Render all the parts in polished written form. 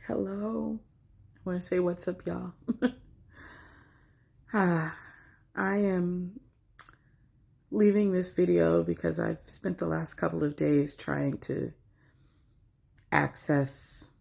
Hello. I want to say what's up, y'all. I am leaving this video because I've spent the last couple of days trying to access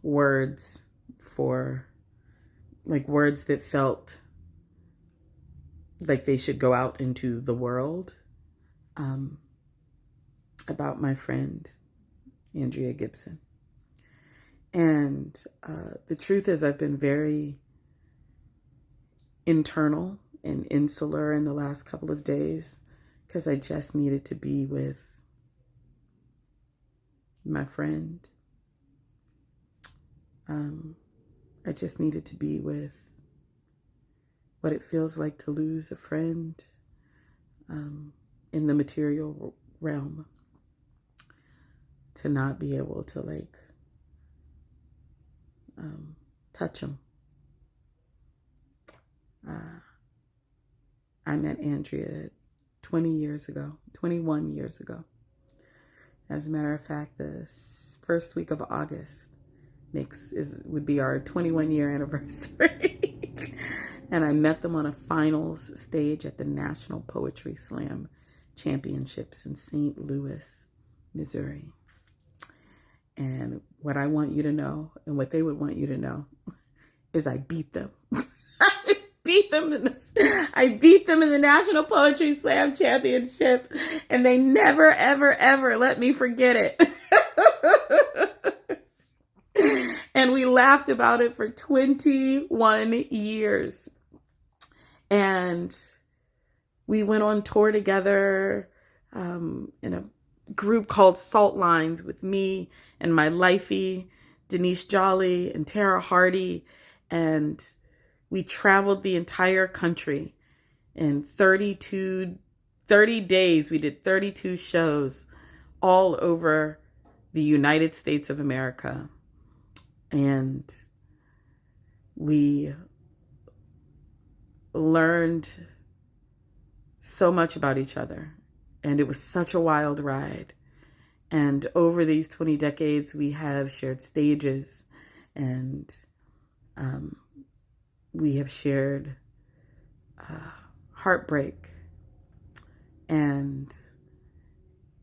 words for words that felt like they should go out into the world about my friend, Andrea Gibson. And the truth is I've been very internal and insular in the last couple of days because I just needed to be with my friend. I just needed to be with what it feels like to lose a friend in the material realm, to not be able to touch them. I met Andrea 21 years ago. As a matter of fact, the first week of August would be our 21-year anniversary. And I met them on a finals stage at the National Poetry Slam Championships in St. Louis, Missouri. And what I want you to know, and what they would want you to know, is I beat them. I beat them in the National Poetry Slam Championship, and they never, ever, ever let me forget it. And we laughed about it for 21 years. And we went on tour together in a group called Salt Lines with me and my lifey, Denise Jolly and Tara Hardy. And we traveled the entire country in 30 days. We did 32 shows all over the United States of America. And we learned so much about each other. And it was such a wild ride. And over these 20 decades, we have shared stages, and we have shared heartbreak. And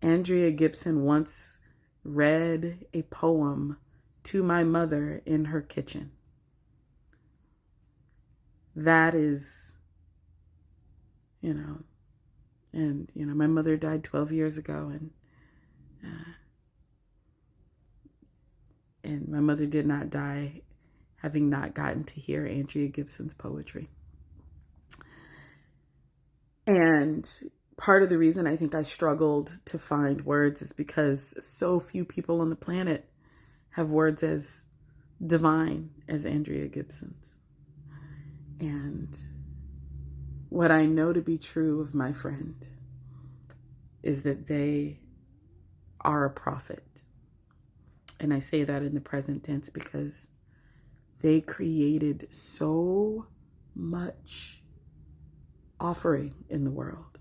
Andrea Gibson once read a poem to my mother in her kitchen. That is, my mother died 12 years ago, and my mother did not die having not gotten to hear Andrea Gibson's poetry. And part of the reason I think I struggled to find words is because so few people on the planet have words as divine as Andrea Gibson's. And what I know to be true of my friend is that they are a prophet. And I say that in the present tense because they created so much offering in the world,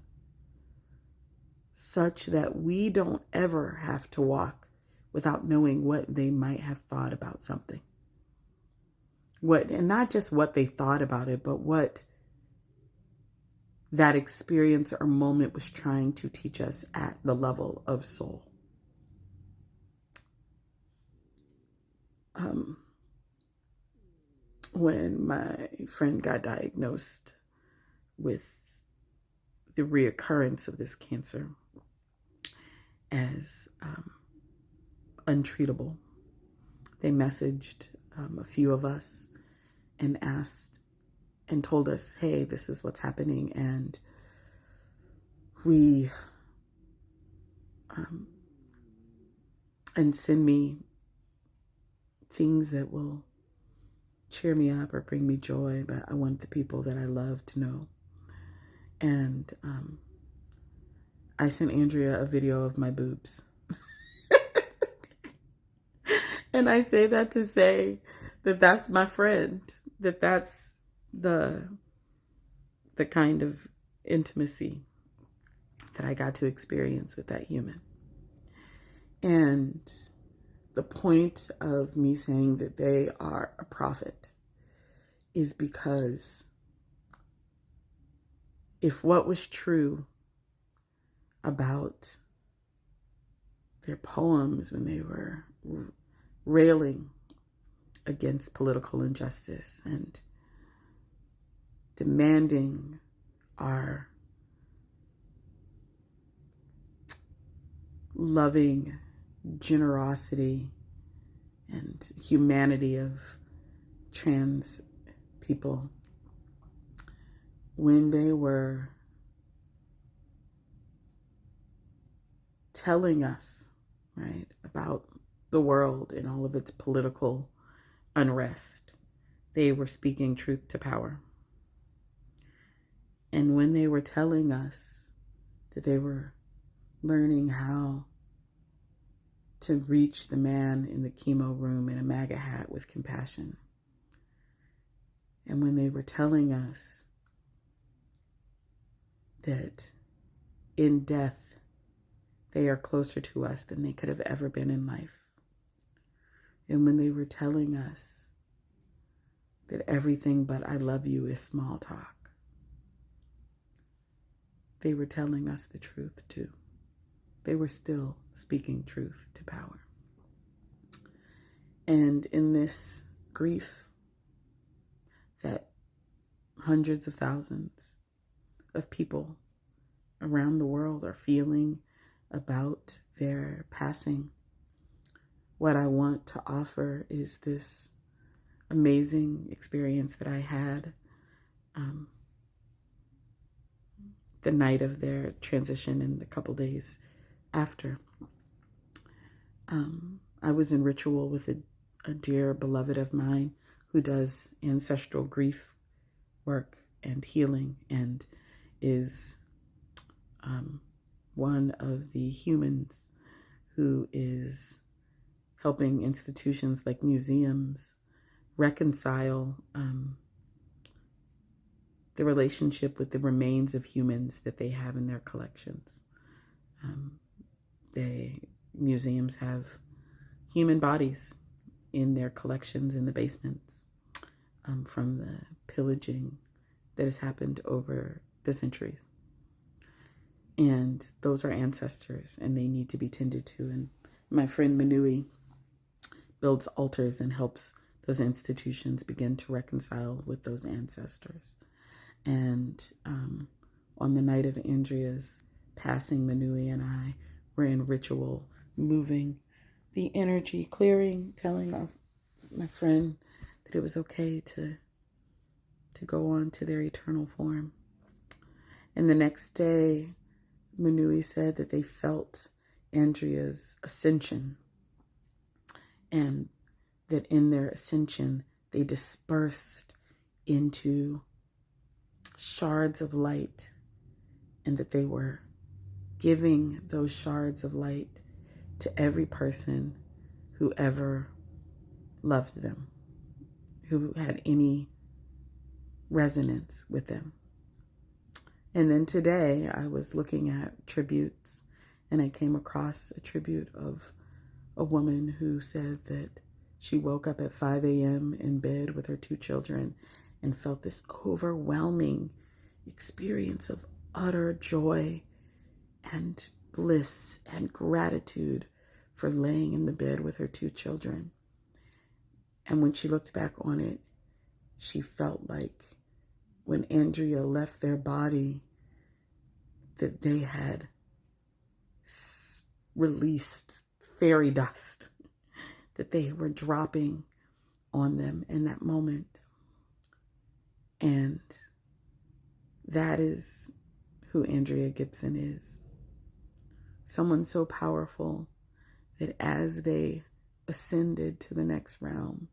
such that we don't ever have to walk without knowing what they might have thought about something. And not just what they thought about it, but what that experience or moment was trying to teach us at the level of soul. When my friend got diagnosed with the reoccurrence of this cancer as untreatable, they messaged a few of us and asked and told us, hey, this is what's happening. And and send me things that will cheer me up or bring me joy, but I want the people that I love to know. And I sent Andrea a video of my boobs. And I say that to say that that's my friend, that's the kind of intimacy that I got to experience with that human. And the point of me saying that they are a prophet is because if what was true about their poems when they were railing against political injustice and demanding our loving generosity and humanity of trans people, when they were telling us, right, about the world and all of its political unrest, they were speaking truth to power. And when they were telling us that they were learning how to reach the man in the chemo room in a MAGA hat with compassion, and when they were telling us that in death they are closer to us than they could have ever been in life, and when they were telling us that everything but I love you is small talk, they were telling us the truth too. They were still speaking truth to power. And in this grief that hundreds of thousands of people around the world are feeling about their passing, what I want to offer is this amazing experience that I had the night of their transition and the couple days after. I was in ritual with a dear beloved of mine who does ancestral grief work and healing and is one of the humans who is helping institutions like museums reconcile the relationship with the remains of humans that they have in their collections. Museums have human bodies in their collections in the basements from the pillaging that has happened over the centuries. And those are ancestors and they need to be tended to. And my friend Manui builds altars and helps those institutions begin to reconcile with those ancestors. And on the night of Andrea's passing, Manui and I were in ritual, moving the energy, clearing, telling my friend that it was okay to go on to their eternal form. And the next day, Manui said that they felt Andrea's ascension and that in their ascension, they dispersed into shards of light and that they were giving those shards of light to every person who ever loved them, who had any resonance with them. And then today I was looking at tributes and I came across a tribute of a woman who said that she woke up at 5 a.m. in bed with her 2 children and felt this overwhelming experience of utter joy and bliss and gratitude for laying in the bed with her 2 children. And when she looked back on it, she felt like when Andrea left their body, that they had released fairy dust, that they were dropping on them in that moment. And that is who Andrea Gibson is. Someone so powerful that as they ascended to the next realm,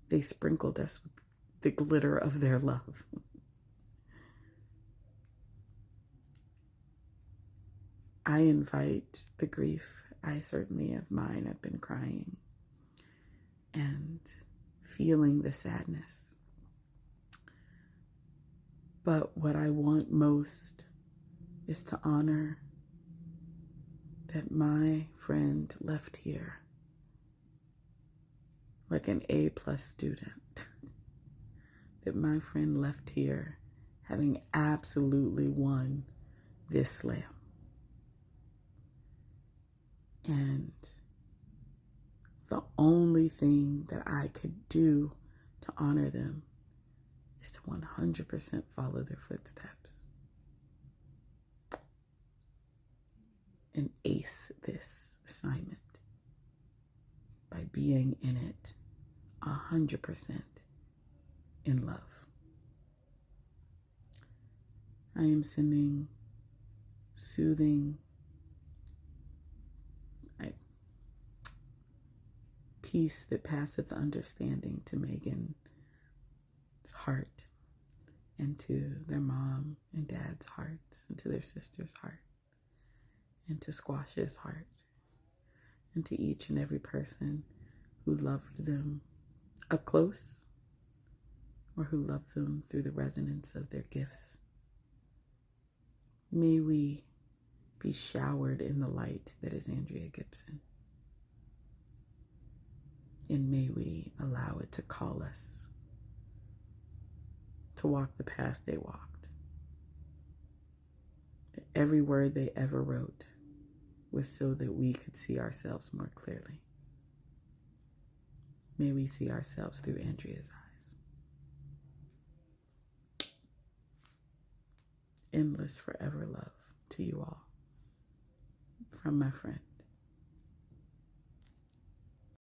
they sprinkled us with the glitter of their love. I invite the grief. I certainly have mine. I've been crying and feeling the sadness. But what I want most is to honor that my friend left here like an A+ student, that my friend left here having absolutely won this slam. And the only thing that I could do to honor them is to 100% follow their footsteps and ace this assignment by being in it 100% in love. I am sending soothing peace that passeth understanding to Megan's heart, and to their mom and dad's hearts, and to their sister's heart, and to Squash's heart, and to each and every person who loved them up close or who loved them through the resonance of their gifts. May we be showered in the light that is Andrea Gibson. And may we allow it to call us to walk the path they walked. That every word they ever wrote was so that we could see ourselves more clearly. May we see ourselves through Andrea's eyes. Endless forever love to you all from my friend.